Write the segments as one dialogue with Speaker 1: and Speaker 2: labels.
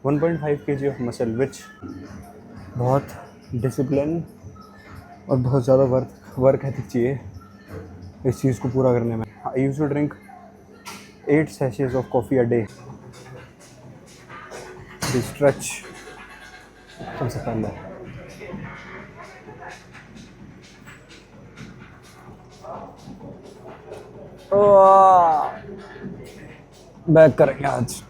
Speaker 1: 1.5 kg of muscle which बहुत discipline और बहुत ज़्यादा वर्क एथिक चाहिए इस चीज़ को पूरा करने में। I used to drink 8 sachets of coffee a day. Stretch सबसे पहले बैक करेंगे आज।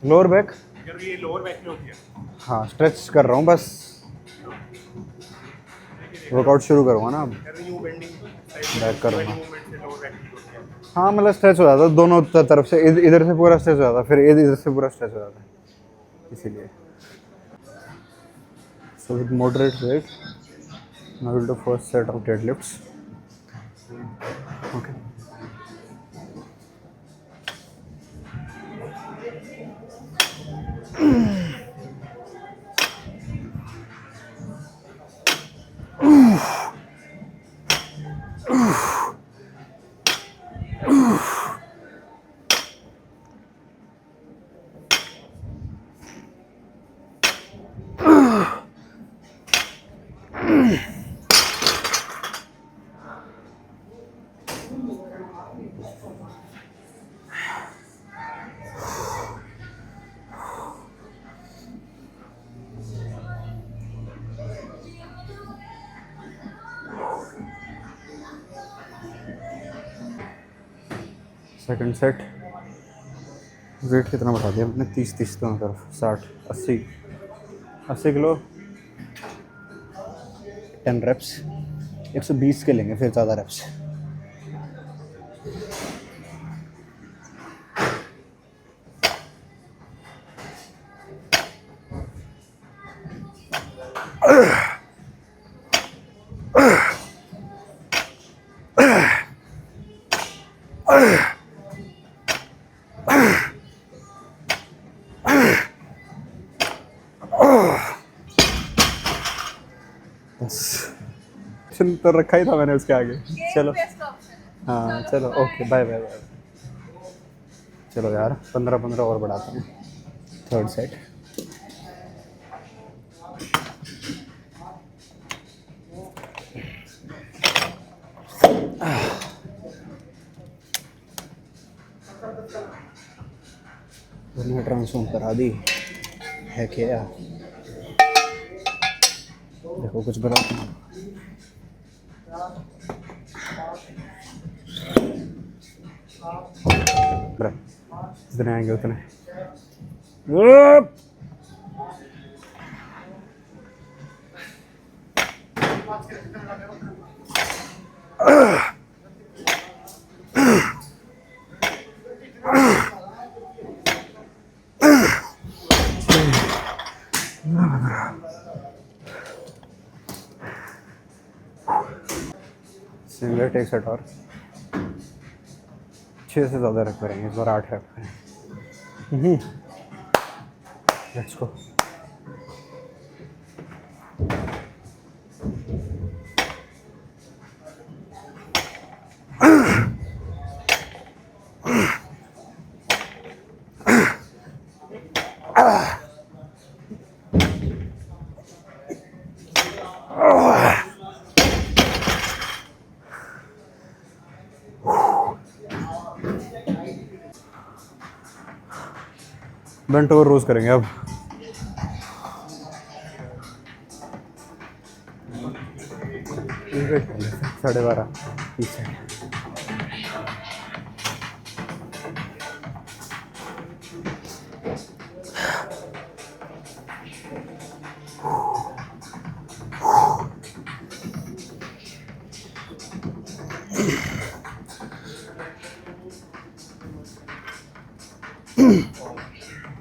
Speaker 1: लोअर बैक ये लोअर बैक में होती है। हाँ स्ट्रेच कर रहा हूँ बस, वर्कआउट शुरू करूँगा ना अब, बैक करूँगा। हाँ मतलब स्ट्रेच हो जाता है दोनों तरफ से, इधर से पूरा स्ट्रेच हो जाता है, फिर इधर से पूरा स्ट्रेच हो जाता है, इसीलिए। So with moderate weight now we'll do first set of deadlifts. Okay. Second set. Weight कितना बढ़ा दिया हमने? 30 दोनों तरफ, 60 80 80 किलो, 10 रेप्स। 120 के लेंगे फिर ज़्यादा रेप्स। तो रखा ही था मैंने उसके आगे। चलो हाँ चलो ओके बाय बाय बाय। चलो यार 15 और बढ़ाते हैं। Third set. ट्रांसफॉर्म करा दी है क्या? देखो कुछ बड़ा जितने आएंगे उतने। सिंगल टेक सेट और 6 से ज़्यादा रख करेंगे इस बार, 8 रख करें। Let's go. बेंट ओवर रोज करेंगे अब। वेट कर लेते 12.5 पीछे।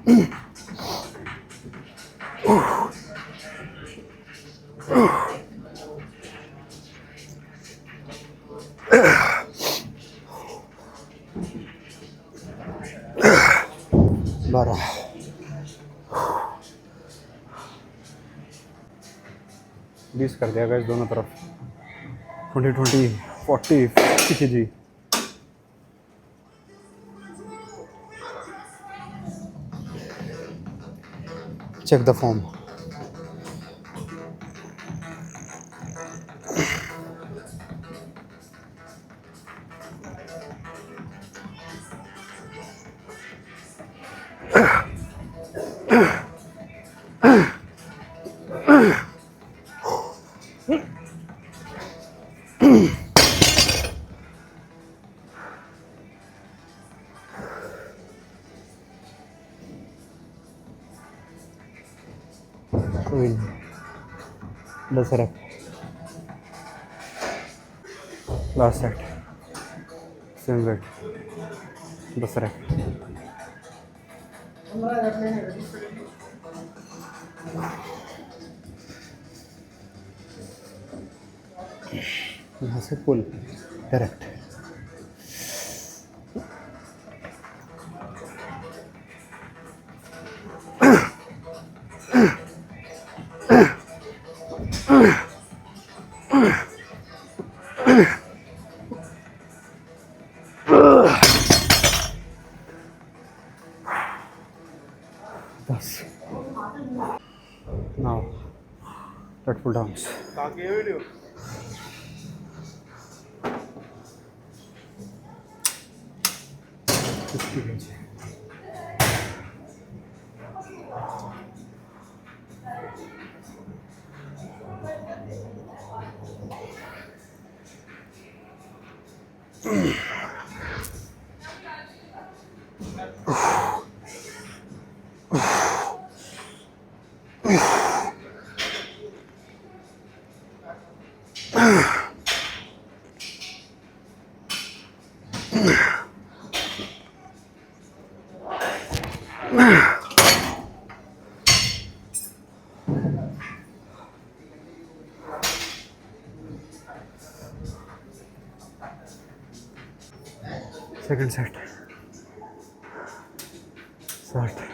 Speaker 1: 12 20 कर दिया गाइस दोनों तरफ 20 40 50 kg check the form कोई नहीं 10 रख लास्ट सेट सेम वेट 10 रख यहाँ से पुल डायरेक्ट बस now let's pull down video 50 kg second set start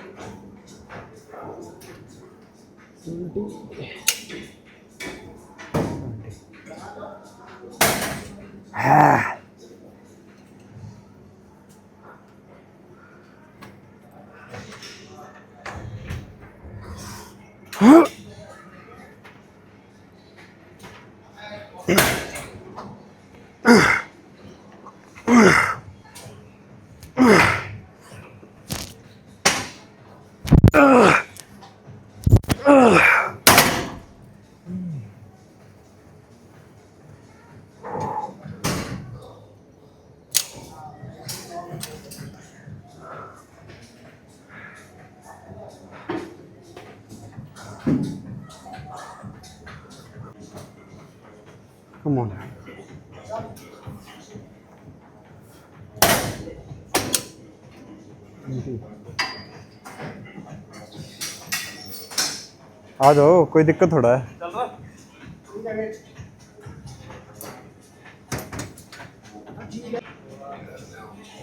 Speaker 1: Come on. आ जाओ कोई दिक्कत थोड़ा है चल रहा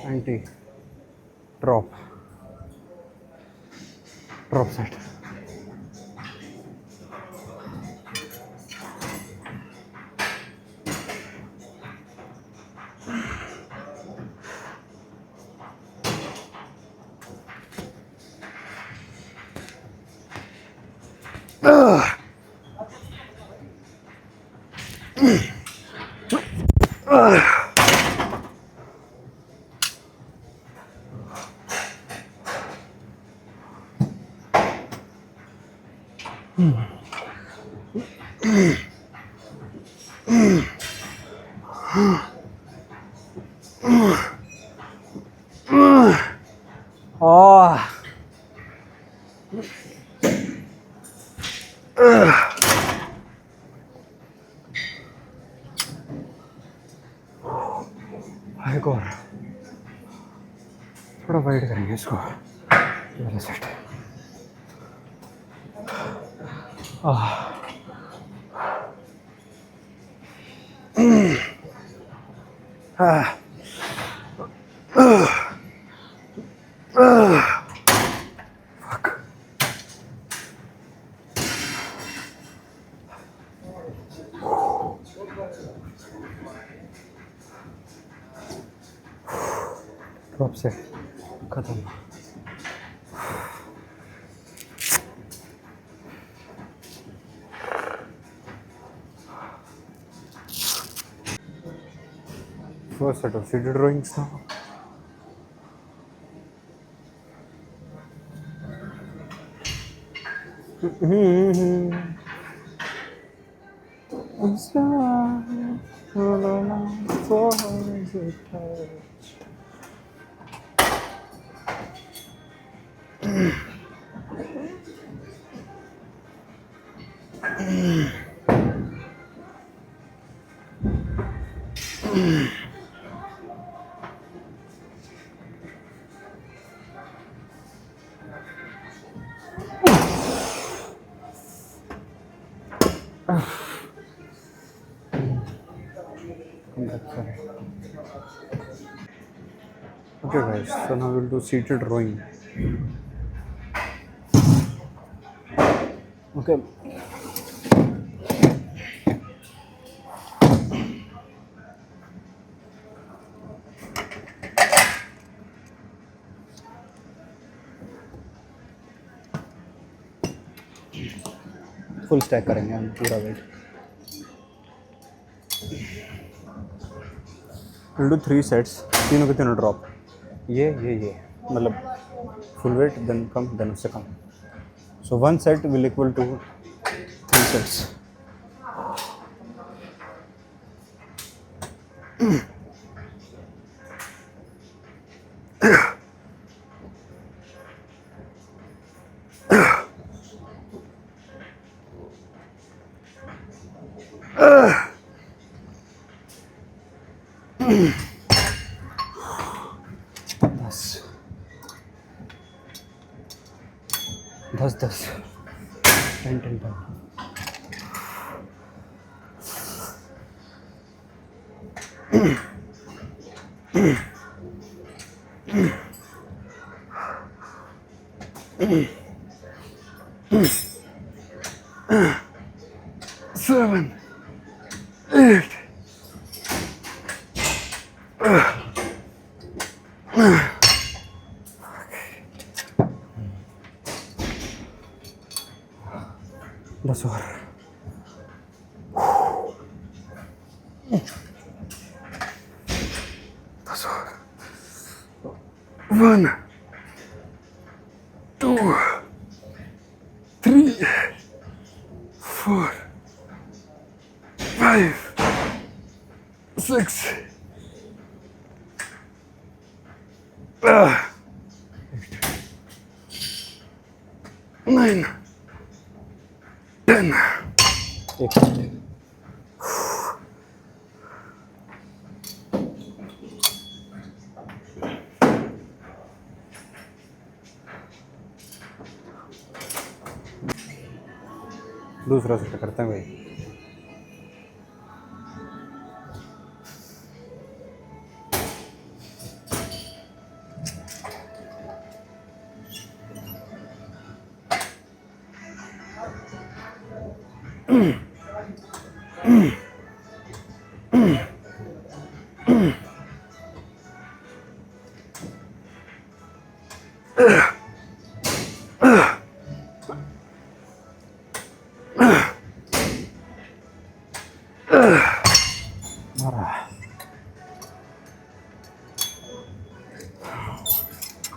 Speaker 1: 90 ड्रॉप सेट एक और थोड़ा वाइड करेंगे इसको वाला set Ah. Ah. Fuck. Drop से खत्म. First set of seated drawings now. Okay guys, so now we'll do seated rowing. Okay. Full stack करेंगे हम पूरा वेट. विल डू 3 सेट्स, तीनों के तीनों ड्रॉप. ये मतलब फुल वेट देन कम देन उससे कम. So 1 set will equal to 3 sets. दस 10 7 8 10 और. दस और. 1 2 3 4 5 6 9 10. एक मिनट. दूसरा सेट करते हैं भाई.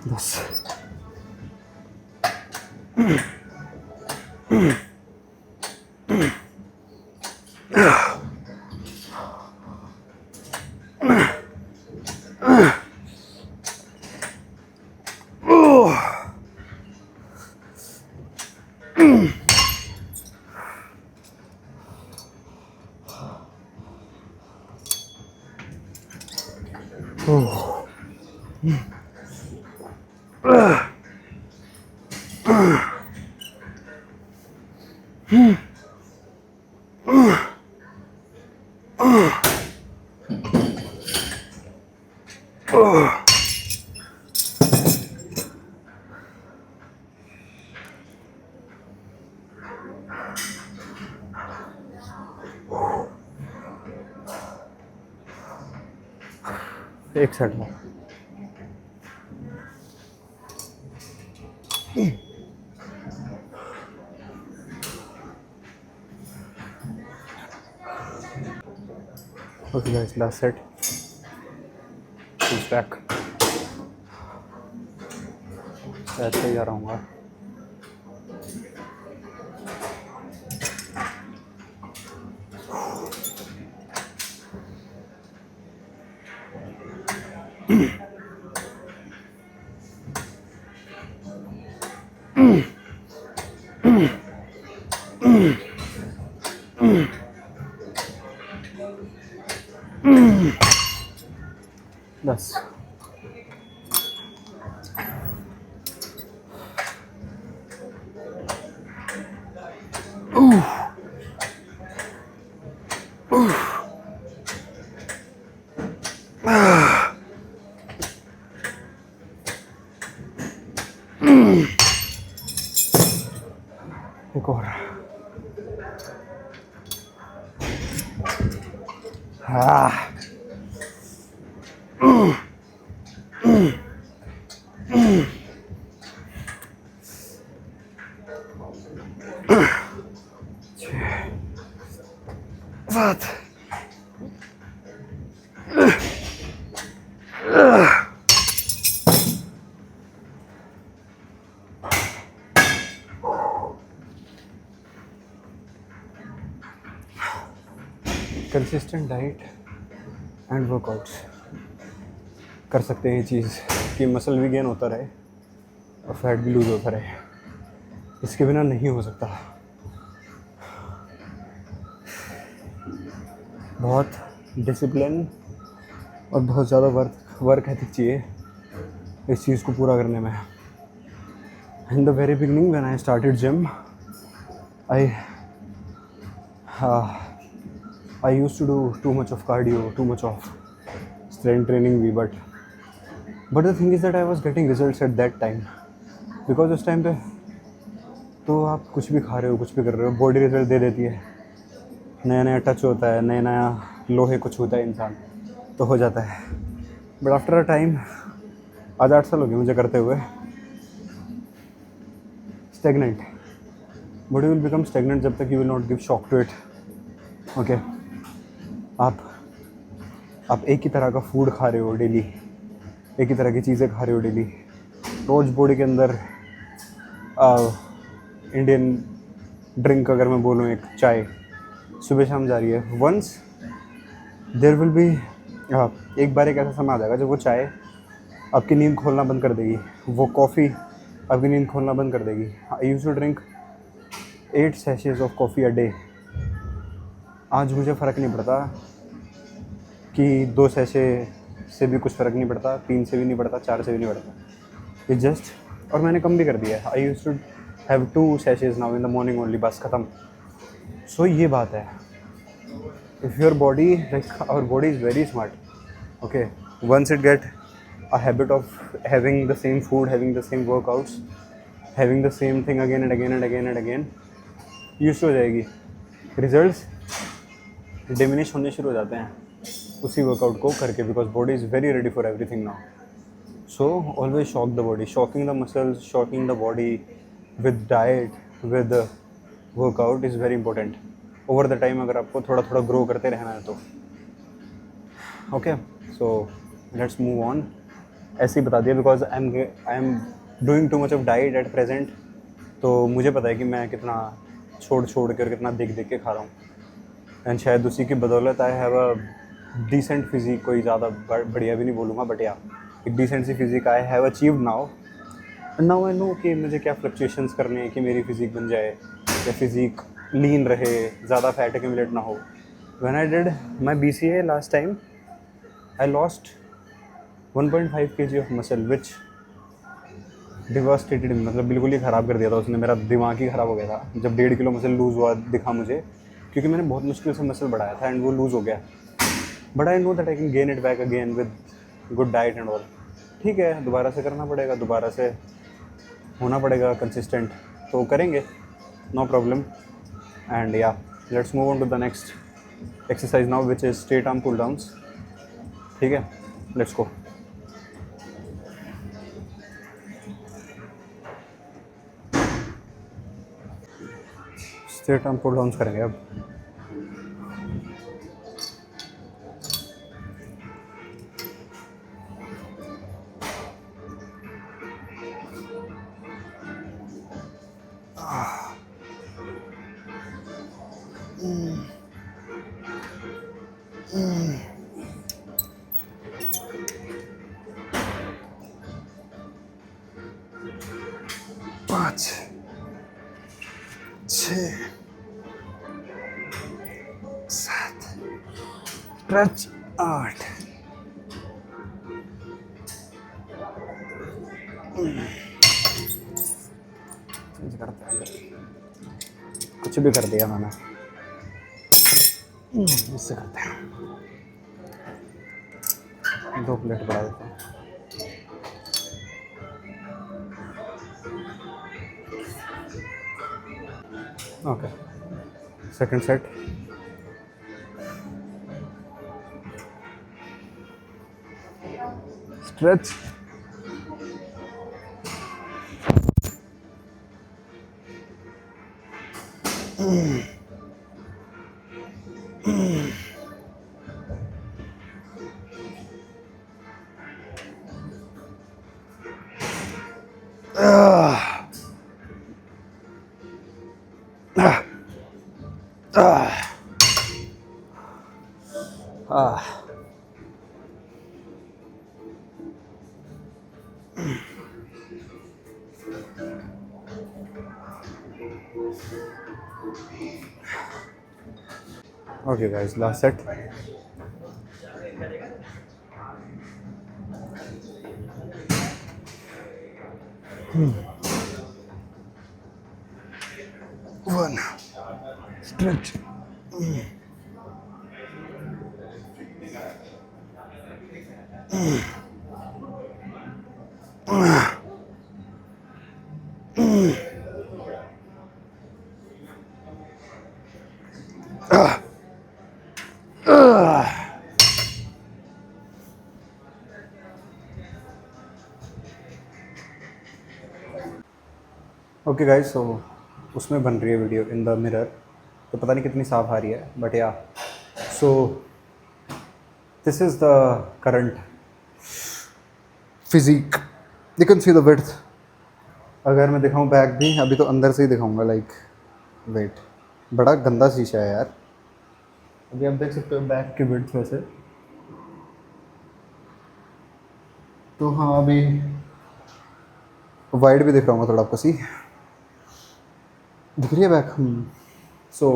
Speaker 1: बस. एक सेट में okay guys, last set full stack. ऐसे ही आ रहा हूँ। बस एक और। सात। कंसिस्टेंट डाइट एंड वर्कआउट्स कर सकते हैं ये चीज़ कि मसल भी गेन होता रहे और फैट भी लूज होता रहे। इसके बिना नहीं हो सकता। बहुत डिसिप्लिन और बहुत ज़्यादा वर्क एथिक चाहिए इस चीज़ को पूरा करने में। In the very beginning when I started gym, I used to do too much of cardio, too much of strength training भी, but the thing is that I was getting results at that time because उस time पे तो आप कुछ भी खा रहे हो, कुछ भी कर रहे हो, बॉडी रिजल्ट दे देती है। नया नया टच होता है, नया नया लोहे को छूता है इंसान तो हो जाता है। बट आफ्टर अ टाइम, आज 8 साल हो गए मुझे करते हुए, stagnant body will become stagnant जब तक you will not give shock to it. Okay, आप एक ही तरह का फूड खा रहे हो डेली, एक ही तरह की चीज़ें खा रहे हो डेली। रोज़ बॉडी के अंदर इंडियन ड्रिंक अगर मैं बोलूँ, एक चाय सुबह शाम जा रही है। वंस देयर विल बी एक बार एक ऐसा समय आ जाएगा जब वो चाय आपकी नींद खोलना बंद कर देगी, वो कॉफ़ी आपकी नींद खोलना बंद कर देगी। आई यूज्ड टू ड्रिंक 8 सैशेस ऑफ कॉफ़ी अ डे। आज मुझे फ़र्क नहीं पड़ता कि 2 सैशे से भी कुछ फ़र्क नहीं पड़ता, 3 से भी नहीं पड़ता, 4 से भी नहीं पड़ता। इट जस्ट, और मैंने कम भी कर दिया है। आई यूज्ड टू हैव 2 सैशेस now in the morning only, बस ख़त्म। सो ये बात है। If your body, like our body is very smart, okay, once it get a habit of having the same food, having the same workouts, having the same thing again and again and again and again, used हो जाएगी। Results diminish होने शुरू हो जाते हैं उसी workout को करके, because body is very ready for everything now. So always shock the body, shocking the muscles, shocking the body with diet, with workout is very important. Over the time अगर आपको थोड़ा थोड़ा ग्रो करते रहना है तो। Okay, so let's move on. ऐसे ही बता दिया because I am doing too much of diet at present. तो मुझे पता है कि मैं कितना छोड़ के और कितना देख के खा रहा हूँ। एंड शायद उसी की बदौलत I have a decent physique, कोई ज़्यादा बढ़िया भी नहीं बोलूँगा, बट या एक डिसेंट सी physique I have achieved now. Now I know कि मुझे क्या फ्लक्चुएशंस करने हैं कि मेरी फिजिक बन जाए या फिजिक लीन रहे, ज़्यादा फैट एक्यूमुलेट ना हो। When I did my BCA last time, I lost 1.5 kg of muscle, which devastated, मतलब बिल्कुल ही ख़राब कर दिया था उसने, मेरा दिमाग ही ख़राब हो गया था जब 1.5 किलो मसल लूज़ हुआ दिखा मुझे, क्योंकि मैंने बहुत मुश्किल से मसल बढ़ाया था एंड वो लूज़ हो गया। But I know that I can gain it back again with good diet and all. ठीक है, दोबारा से करना पड़ेगा, दोबारा से होना पड़ेगा कंसिस्टेंट, तो करेंगे, no problem. And yeah let's move on to the next exercise now which is straight arm pull downs. ठीक है, let's go. Straight arm pull downs करेंगे अब। पाँच, छः, सात, स्ट्रेच, 8, कुछ भी कर दिया मैंने, इससे करते हैं, 2 प्लेट बढ़ा देता हूँ। Okay, second set. Stretch, okay guys, last set. One, stretch. Okay guys, so उसमें बन रही है वीडियो इन द मिरर, तो पता नहीं कितनी साफ आ रही है, but yeah so this is the current physique, you can see the width. अगर मैं दिखाऊं बैक भी, अभी तो अंदर से ही दिखाऊंगा, लाइक वेट, बड़ा गंदा शीशा है यार। अभी आप देख सकते हो बैक की विड्थ वैसे, तो हाँ अभी वाइड भी दिख रहा हूँ थोड़ा आपको, सी दिख रही है back. So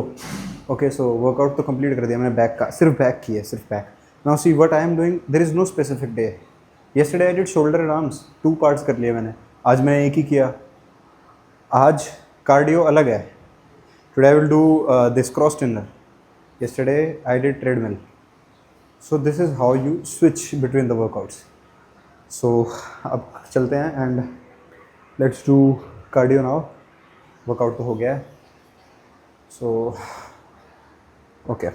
Speaker 1: okay, so workout तो कंप्लीट कर दिया मैंने बैक का, सिर्फ बैक की है, सिर्फ back. Now see what I am doing, there is no specific day. Yesterday I did shoulder and arms, 2 parts कर लिए मैंने, आज मैंने एक ही किया। आज कार्डियो अलग है, today I will do this cross trainer, yesterday I did treadmill. So this is how you switch between the workouts. So अब चलते हैं and let's do cardio now. Workout तो हो गया है, सो ओके।